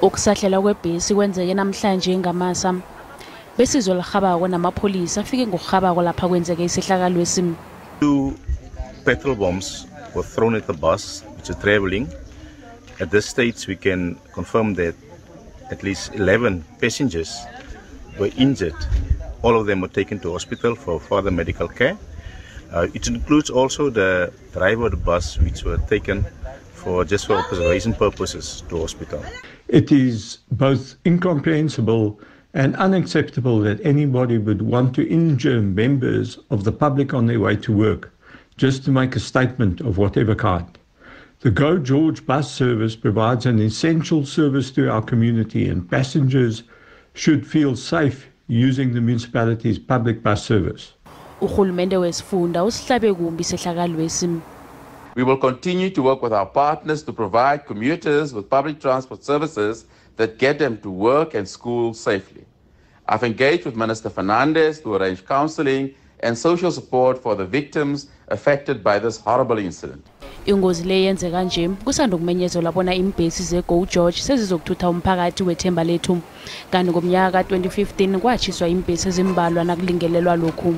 Ukusahlela kwebhesi kwenzeke namhlanje ngamasa. Besizwe lihabako namapholisa afike ngokuhabako lapha kwenzeke isehlakalo esimi. 2 petrol bombs were thrown at the bus which is traveling. At this stage we can confirm that at least 11 passengers were injured. All of them were taken to hospital for further medical care. It includes also the driver of the bus, which were taken for observation purposes to hospital. It is both incomprehensible and unacceptable that anybody would want to injure members of the public on their way to work, just to make a statement of whatever kind. The Go George bus service provides an essential service to our community, and passengers should feel safe using the municipality's public bus service. Uhulumende wesifunda usihlabe kumbi isehlakalo esimi. We will continue to work with our partners to provide commuters with public transport services that get them to work and school safely. I've engaged with Minister Fernandez to arrange counseling and social support for the victims affected by this horrible incident. Ingozi le yenzeka nje kusandokumenyezelwa bona imbhesi ze-Go George sezizokuthutha umphakathi wethemba lethu. Kanti ngomnyaka ka-2015 kwatshiswa imbhesi ezimbalwa nakulingelelwa lokhu.